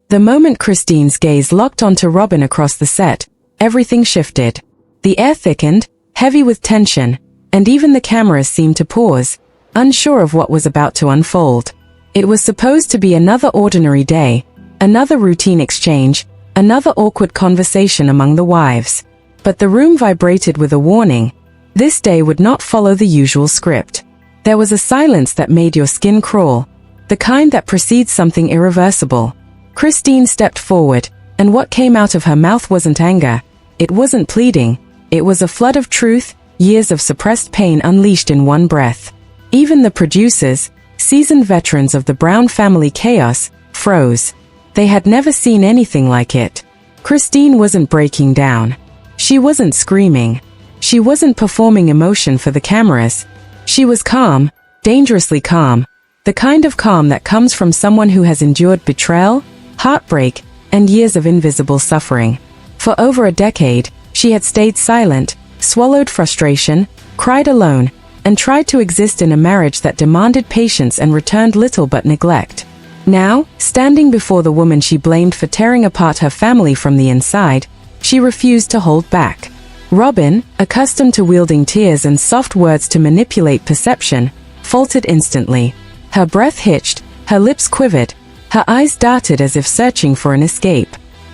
The moment Christine's gaze locked onto Robyn across the set, everything shifted. The air thickened, heavy with tension, and even the cameras seemed to pause, unsure of what was about to unfold. It was supposed to be another ordinary day, another routine exchange, another awkward conversation among the wives. But the room vibrated with a warning. This day would not follow the usual script. There was a silence that made your skin crawl, the kind that precedes something irreversible. Christine stepped forward, and what came out of her mouth wasn't anger. It wasn't pleading. It was a flood of truth, years of suppressed pain unleashed in one breath. Even the producers, seasoned veterans of the Brown family chaos, froze. They had never seen anything like it. Christine wasn't breaking down. She wasn't screaming. She wasn't performing emotion for the cameras. She was calm, dangerously calm, the kind of calm that comes from someone who has endured betrayal, heartbreak, and years of invisible suffering. For over a decade, she had stayed silent, swallowed frustration, cried alone, and tried to exist in a marriage that demanded patience and returned little but neglect. Now, standing before the woman she blamed for tearing apart her family from the inside, she refused to hold back. Robyn, accustomed to wielding tears and soft words to manipulate perception, faltered instantly. Her breath hitched, her lips quivered, her eyes darted as if searching for an escape.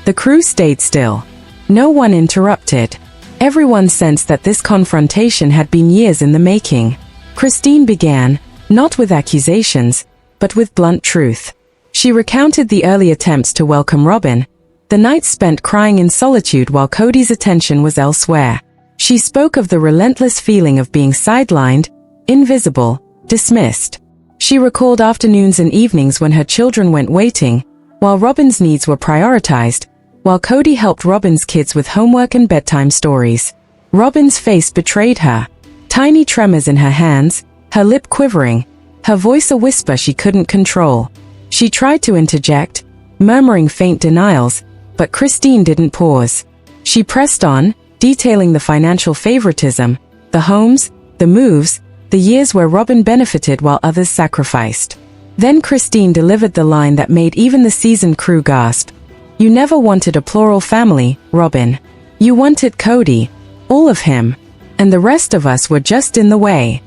The crew stayed still. No one interrupted. Everyone sensed that this confrontation had been years in the making. Christine began, not with accusations, but with blunt truth. She recounted the early attempts to welcome Robyn, the nights spent crying in solitude while Cody's attention was elsewhere. She spoke of the relentless feeling of being sidelined, invisible, dismissed. She recalled afternoons and evenings when her children went waiting, while Robyn's needs were prioritized, while Cody helped Robyn's kids with homework and bedtime stories. Robyn's face betrayed her. Tiny tremors in her hands, her lip quivering, her voice a whisper she couldn't control. She tried to interject, murmuring faint denials, but Christine didn't pause. She pressed on, detailing the financial favoritism, the homes, the moves, the years where Robyn benefited while others sacrificed. Then Christine delivered the line that made even the seasoned crew gasp. "You never wanted a plural family, Robyn. You wanted Cody. All of him. And the rest of us were just in the way."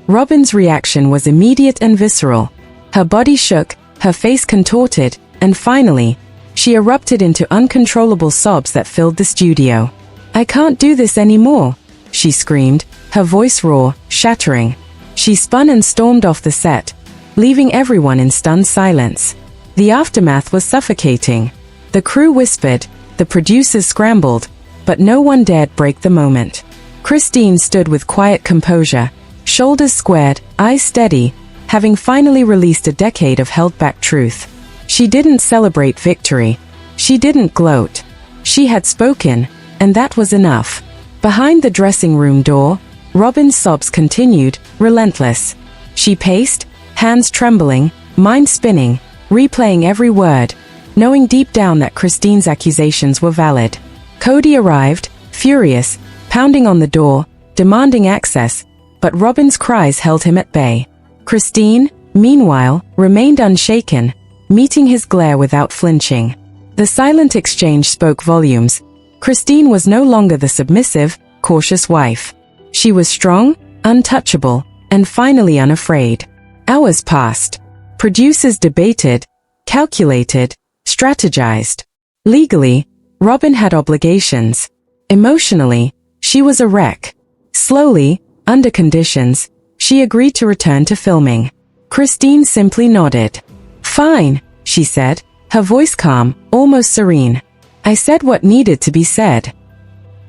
Robyn's reaction was immediate and visceral. Her body shook, her face contorted, and finally, she erupted into uncontrollable sobs that filled the studio. "I can't do this anymore," she screamed, her voice raw, shattering. She spun and stormed off the set, leaving everyone in stunned silence. The aftermath was suffocating. The crew whispered, the producers scrambled, but no one dared break the moment. Christine stood with quiet composure, shoulders squared, eyes steady, having finally released a decade of held-back truth. She didn't celebrate victory. She didn't gloat. She had spoken, and that was enough. Behind the dressing room door, Robyn's sobs continued, relentless. She paced, hands trembling, mind spinning, replaying every word, knowing deep down that Christine's accusations were valid. Cody arrived, furious, pounding on the door, demanding access, but Robyn's cries held him at bay. Christine, meanwhile, remained unshaken, meeting his glare without flinching. The silent exchange spoke volumes. Christine was no longer the submissive, cautious wife. She was strong, untouchable, and finally unafraid. Hours passed. Producers debated, calculated, strategized. Legally, Robyn had obligations. Emotionally, she was a wreck. Slowly, under conditions, she agreed to return to filming. Christine simply nodded. "Fine," she said, her voice calm, almost serene. "I said what needed to be said."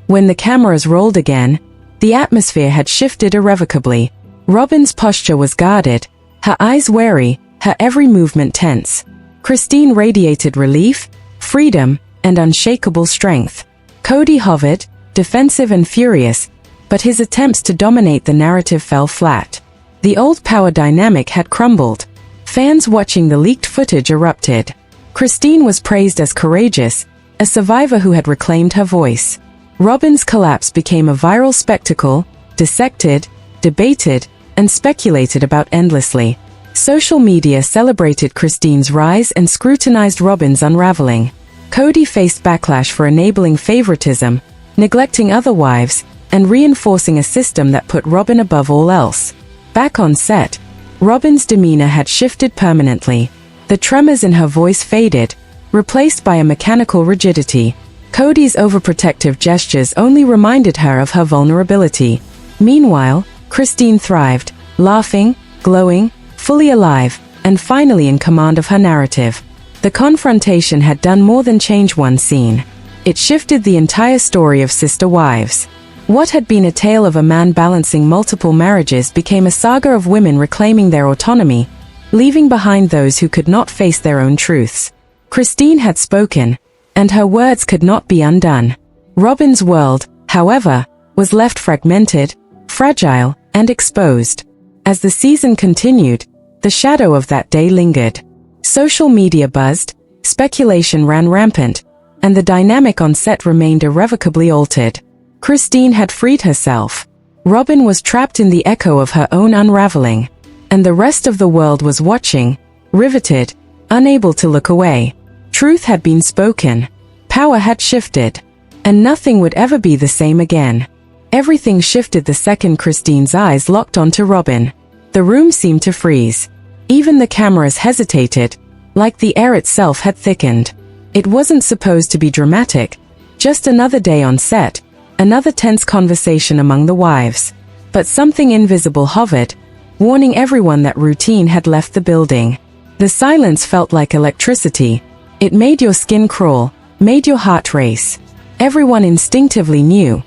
When the cameras rolled again, the atmosphere had shifted irrevocably. Robyn's posture was guarded, her eyes wary, her every movement tense. Christine radiated relief, freedom, and unshakable strength. Cody hovered, defensive and furious, but his attempts to dominate the narrative fell flat. The old power dynamic had crumbled. Fans watching the leaked footage erupted. Christine was praised as courageous, a survivor who had reclaimed her voice. Robyn's collapse became a viral spectacle, dissected, debated, and speculated about endlessly. Social media celebrated Christine's rise and scrutinized Robyn's unraveling. Cody faced backlash for enabling favoritism, neglecting other wives, and reinforcing a system that put Robyn above all else. Back on set, Robyn's demeanor had shifted permanently. The tremors in her voice faded, replaced by a mechanical rigidity. Cody's overprotective gestures only reminded her of her vulnerability. Meanwhile, Christine thrived, laughing, glowing, fully alive, and finally in command of her narrative. The confrontation had done more than change one scene. It shifted the entire story of Sister Wives. What had been a tale of a man balancing multiple marriages became a saga of women reclaiming their autonomy, leaving behind those who could not face their own truths. Christine had spoken, and her words could not be undone. Robyn's world, however, was left fragmented, fragile, and exposed. As the season continued, the shadow of that day lingered. Social media buzzed, speculation ran rampant, and the dynamic on set remained irrevocably altered. Christine had freed herself. Robyn was trapped in the echo of her own unraveling, and the rest of the world was watching, riveted, unable to look away. Truth had been spoken, power had shifted, and nothing would ever be the same again. Everything shifted the second Christine's eyes locked onto Robyn. The room seemed to freeze. Even the cameras hesitated, like the air itself had thickened. It wasn't supposed to be dramatic, just another day on set, another tense conversation among the wives. But something invisible hovered, warning everyone that routine had left the building. The silence felt like electricity. It made your skin crawl, made your heart race. Everyone instinctively knew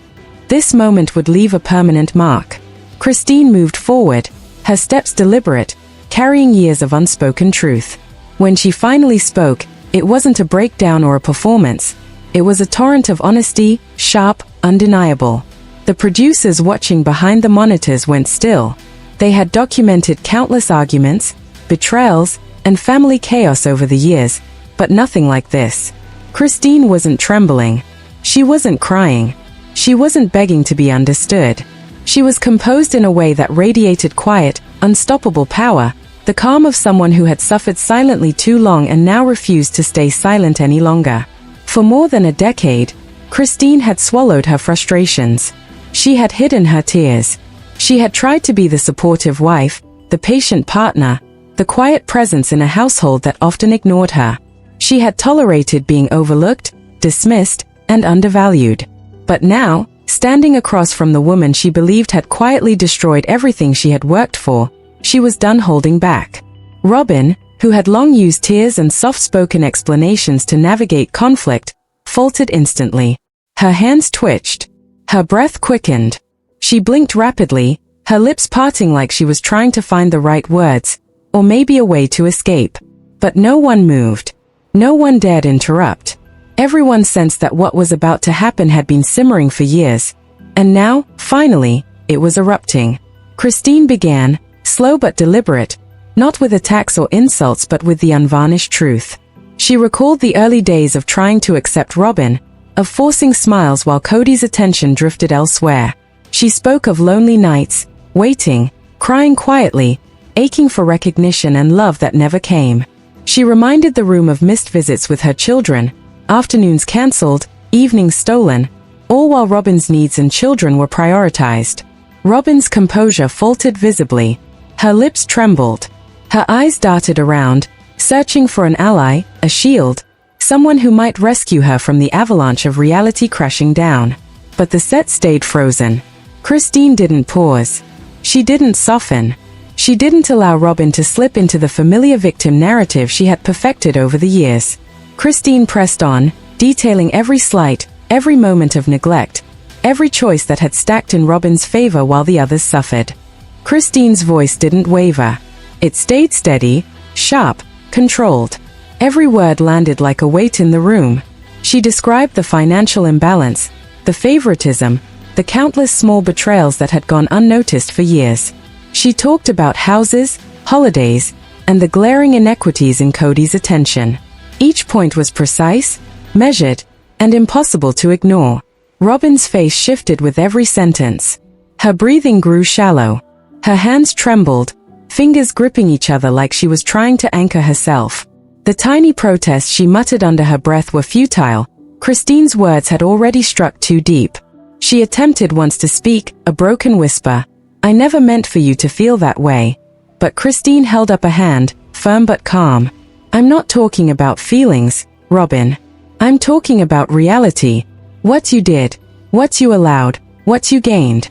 this moment would leave a permanent mark. Christine moved forward, her steps deliberate, carrying years of unspoken truth. When she finally spoke, it wasn't a breakdown or a performance. It was a torrent of honesty, sharp, undeniable. The producers watching behind the monitors went still. They had documented countless arguments, betrayals, and family chaos over the years, but nothing like this. Christine wasn't trembling. She wasn't crying. She wasn't begging to be understood. She was composed in a way that radiated quiet, unstoppable power, the calm of someone who had suffered silently too long and now refused to stay silent any longer. For more than a decade, Christine had swallowed her frustrations. She had hidden her tears. She had tried to be the supportive wife, the patient partner, the quiet presence in a household that often ignored her. She had tolerated being overlooked, dismissed, and undervalued. But now, standing across from the woman she believed had quietly destroyed everything she had worked for, she was done holding back. Robyn, who had long used tears and soft-spoken explanations to navigate conflict, faltered instantly. Her hands twitched. Her breath quickened. She blinked rapidly, her lips parting like she was trying to find the right words, or maybe a way to escape. But no one moved. No one dared interrupt. Everyone sensed that what was about to happen had been simmering for years, and now, finally, it was erupting. Christine began, slow but deliberate, not with attacks or insults but with the unvarnished truth. She recalled the early days of trying to accept Robyn, of forcing smiles while Cody's attention drifted elsewhere. She spoke of lonely nights, waiting, crying quietly, aching for recognition and love that never came. She reminded the room of missed visits with her children, afternoons cancelled, evenings stolen, all while Robyn's needs and children were prioritized. Robyn's composure faltered visibly. Her lips trembled. Her eyes darted around, searching for an ally, a shield, someone who might rescue her from the avalanche of reality crashing down. But the set stayed frozen. Christine didn't pause. She didn't soften. She didn't allow Robyn to slip into the familiar victim narrative she had perfected over the years. Christine pressed on, detailing every slight, every moment of neglect, every choice that had stacked in Robyn's favor while the others suffered. Christine's voice didn't waver. It stayed steady, sharp, controlled. Every word landed like a weight in the room. She described the financial imbalance, the favoritism, the countless small betrayals that had gone unnoticed for years. She talked about houses, holidays, and the glaring inequities in Cody's attention. Each point was precise, measured, and impossible to ignore. Robyn's face shifted with every sentence. Her breathing grew shallow. Her hands trembled, fingers gripping each other like she was trying to anchor herself. The tiny protests she muttered under her breath were futile. Christine's words had already struck too deep. She attempted once to speak, a broken whisper. "I never meant for you to feel that way." But Christine held up a hand, firm but calm. "I'm not talking about feelings, Robyn. I'm talking about reality. What you did, what you allowed, what you gained."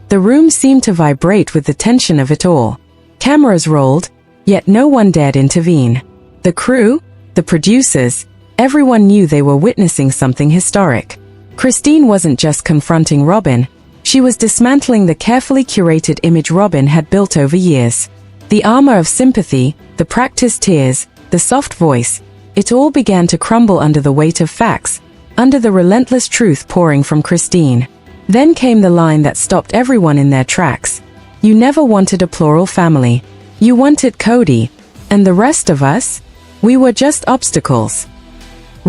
The room seemed to vibrate with the tension of it all. Cameras rolled, yet no one dared intervene. The crew, the producers, everyone knew they were witnessing something historic. Christine wasn't just confronting Robyn, she was dismantling the carefully curated image Robyn had built over years. The armor of sympathy, the practiced tears, the soft voice, it all began to crumble under the weight of facts, under the relentless truth pouring from Christine. Then came the line that stopped everyone in their tracks. "You never wanted a plural family. You wanted Cody. And the rest of us? We were just obstacles."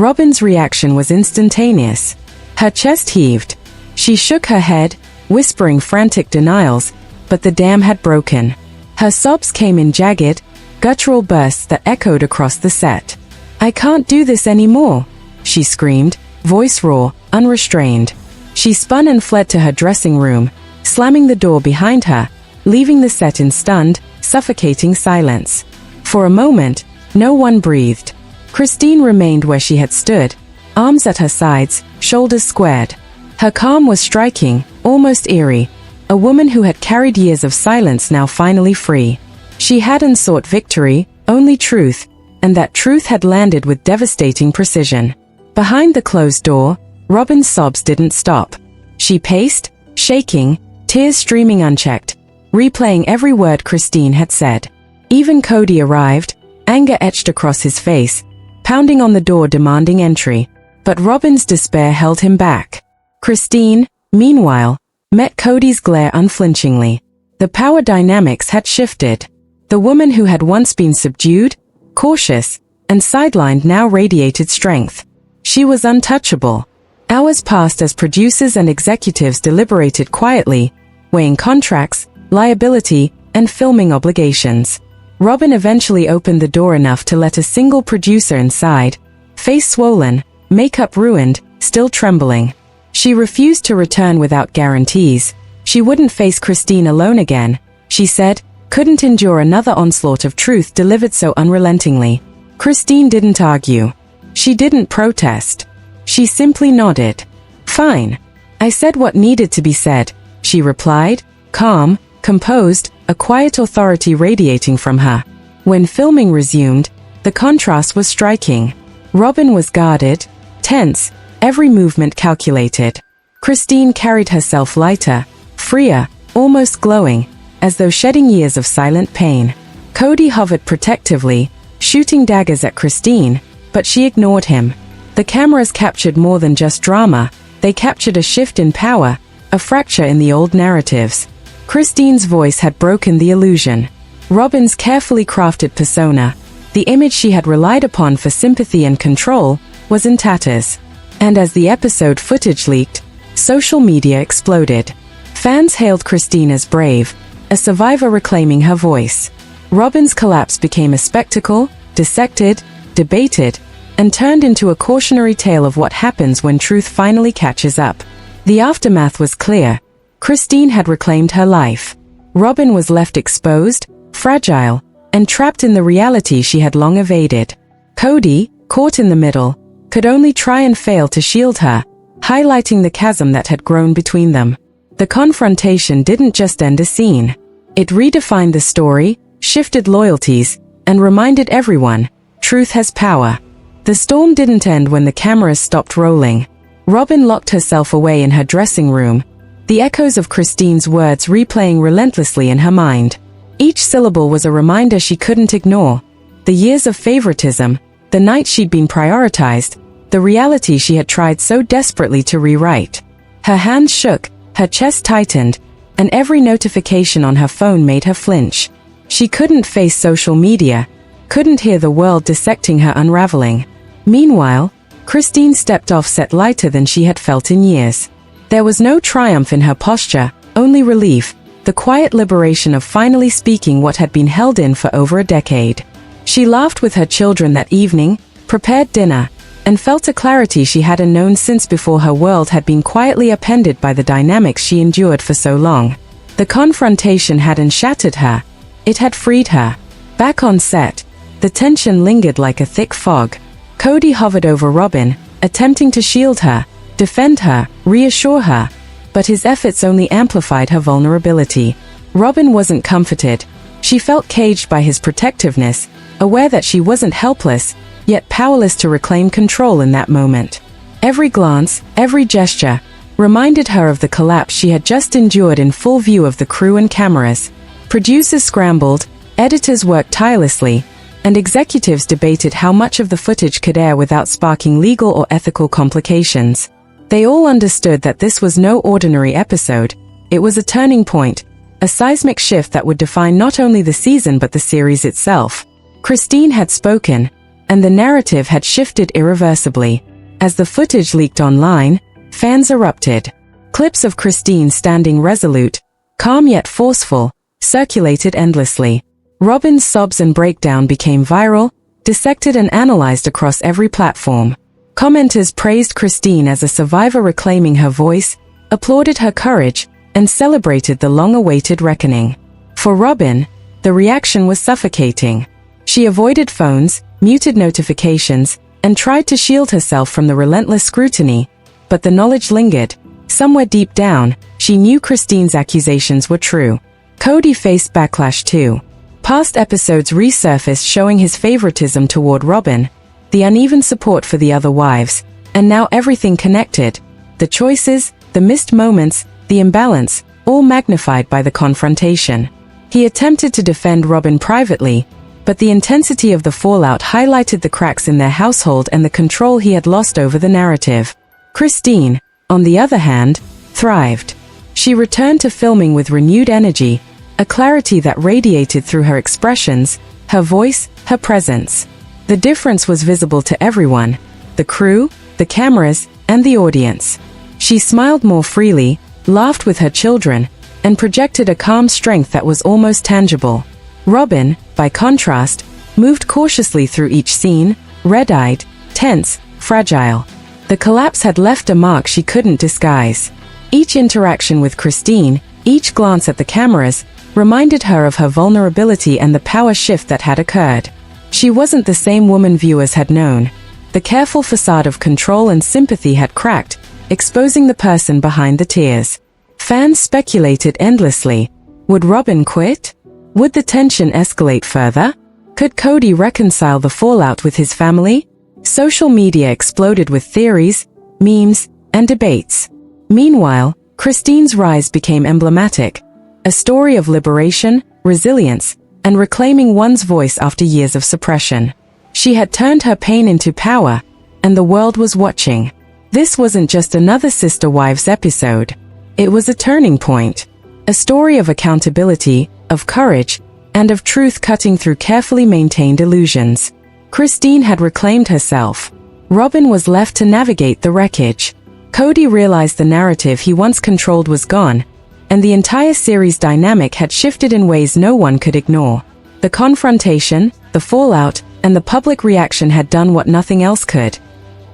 Robyn's reaction was instantaneous. Her chest heaved. She shook her head, whispering frantic denials, but the dam had broken. Her sobs came in jagged, guttural bursts that echoed across the set. "I can't do this anymore," she screamed, voice raw, unrestrained. She spun and fled to her dressing room, slamming the door behind her, leaving the set in stunned, suffocating silence. For a moment, no one breathed. Christine remained where she had stood, arms at her sides, shoulders squared. Her calm was striking, almost eerie. A woman who had carried years of silence now finally free. She hadn't sought victory, only truth, and that truth had landed with devastating precision. Behind the closed door, Robyn's sobs didn't stop. She paced, shaking, tears streaming unchecked, replaying every word Christine had said. Even Cody arrived, anger etched across his face, pounding on the door demanding entry. But Robyn's despair held him back. Christine, meanwhile, met Cody's glare unflinchingly. The power dynamics had shifted. The woman who had once been subdued, cautious, and sidelined now radiated strength. She was untouchable. Hours passed as producers and executives deliberated quietly, weighing contracts, liability, and filming obligations. Robyn eventually opened the door enough to let a single producer inside, face swollen, makeup ruined, still trembling. She refused to return without guarantees. She wouldn't face Christine alone again, she said, couldn't endure another onslaught of truth delivered so unrelentingly. Christine didn't argue. She didn't protest. She simply nodded. "Fine. I said what needed to be said," she replied, calm, composed, a quiet authority radiating from her. When filming resumed, the contrast was striking. Robyn was guarded, tense, every movement calculated. Christine carried herself lighter, freer, almost glowing, as though shedding years of silent pain. Cody hovered protectively, shooting daggers at Christine, but she ignored him. The cameras captured more than just drama, they captured a shift in power, a fracture in the old narratives. Christine's voice had broken the illusion. Robyn's carefully crafted persona, the image she had relied upon for sympathy and control, was in tatters. And as the episode footage leaked, social media exploded. Fans hailed Christine as brave, a survivor reclaiming her voice. Robyn's collapse became a spectacle, dissected, debated, and turned into a cautionary tale of what happens when truth finally catches up. The aftermath was clear. Christine had reclaimed her life. Robyn was left exposed, fragile, and trapped in the reality she had long evaded. Cody, caught in the middle, could only try and fail to shield her, highlighting the chasm that had grown between them. The confrontation didn't just end a scene. It redefined the story, shifted loyalties, and reminded everyone, truth has power. The storm didn't end when the cameras stopped rolling. Robyn locked herself away in her dressing room, the echoes of Christine's words replaying relentlessly in her mind. Each syllable was a reminder she couldn't ignore. The years of favoritism, the nights she'd been prioritized, the reality she had tried so desperately to rewrite. Her hands shook, her chest tightened, and every notification on her phone made her flinch. She couldn't face social media, couldn't hear the world dissecting her unraveling. Meanwhile, Christine stepped off set lighter than she had felt in years. There was no triumph in her posture, only relief, the quiet liberation of finally speaking what had been held in for over a decade. She laughed with her children that evening, prepared dinner, and felt a clarity she hadn't known since before her world had been quietly upended by the dynamics she endured for so long. The confrontation hadn't shattered her, it had freed her. Back on set, the tension lingered like a thick fog. Cody hovered over Robyn, attempting to shield her, defend her, reassure her, but his efforts only amplified her vulnerability. Robyn wasn't comforted. She felt caged by his protectiveness, aware that she wasn't helpless, yet powerless to reclaim control in that moment. Every glance, every gesture, reminded her of the collapse she had just endured in full view of the crew and cameras. Producers scrambled, editors worked tirelessly, and executives debated how much of the footage could air without sparking legal or ethical complications. They all understood that this was no ordinary episode. It was a turning point, a seismic shift that would define not only the season but the series itself. Christine had spoken, and the narrative had shifted irreversibly. As the footage leaked online, fans erupted. Clips of Christine standing resolute, calm yet forceful, circulated endlessly. Robyn's sobs and breakdown became viral, dissected and analyzed across every platform. Commenters praised Christine as a survivor reclaiming her voice, applauded her courage, and celebrated the long-awaited reckoning. For Robyn, the reaction was suffocating. She avoided phones, muted notifications, and tried to shield herself from the relentless scrutiny, but the knowledge lingered. Somewhere deep down, she knew Christine's accusations were true. Cody faced backlash too. Past episodes resurfaced showing his favoritism toward Robyn, the uneven support for the other wives, and now everything connected. The choices, the missed moments, the imbalance, all magnified by the confrontation. He attempted to defend Robyn privately, but the intensity of the fallout highlighted the cracks in their household and the control he had lost over the narrative. Christine, on the other hand, thrived. She returned to filming with renewed energy, a clarity that radiated through her expressions, her voice, her presence. The difference was visible to everyone, the crew, the cameras, and the audience. She smiled more freely, laughed with her children, and projected a calm strength that was almost tangible. Robyn, by contrast, moved cautiously through each scene, red-eyed, tense, fragile. The collapse had left a mark she couldn't disguise. Each interaction with Christine, each glance at the cameras, reminded her of her vulnerability and the power shift that had occurred. She wasn't the same woman viewers had known. The careful facade of control and sympathy had cracked, exposing the person behind the tears. Fans speculated endlessly. Would Robyn quit? Would the tension escalate further? Could Cody reconcile the fallout with his family? Social media exploded with theories, memes, and debates. Meanwhile, Christine's rise became emblematic, a story of liberation, resilience, and reclaiming one's voice after years of suppression. She had turned her pain into power, and the world was watching. This wasn't just another Sister Wives episode. It was a turning point, a story of accountability, of courage, and of truth cutting through carefully maintained illusions. Christine had reclaimed herself. Robyn was left to navigate the wreckage. Cody realized the narrative he once controlled was gone, and the entire series' dynamic had shifted in ways no one could ignore. The confrontation, the fallout, and the public reaction had done what nothing else could.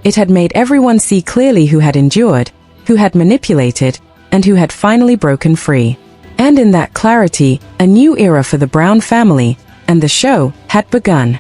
It had made everyone see clearly who had endured, who had manipulated, and who had finally broken free. And in that clarity, a new era for the Brown family, and the show, had begun.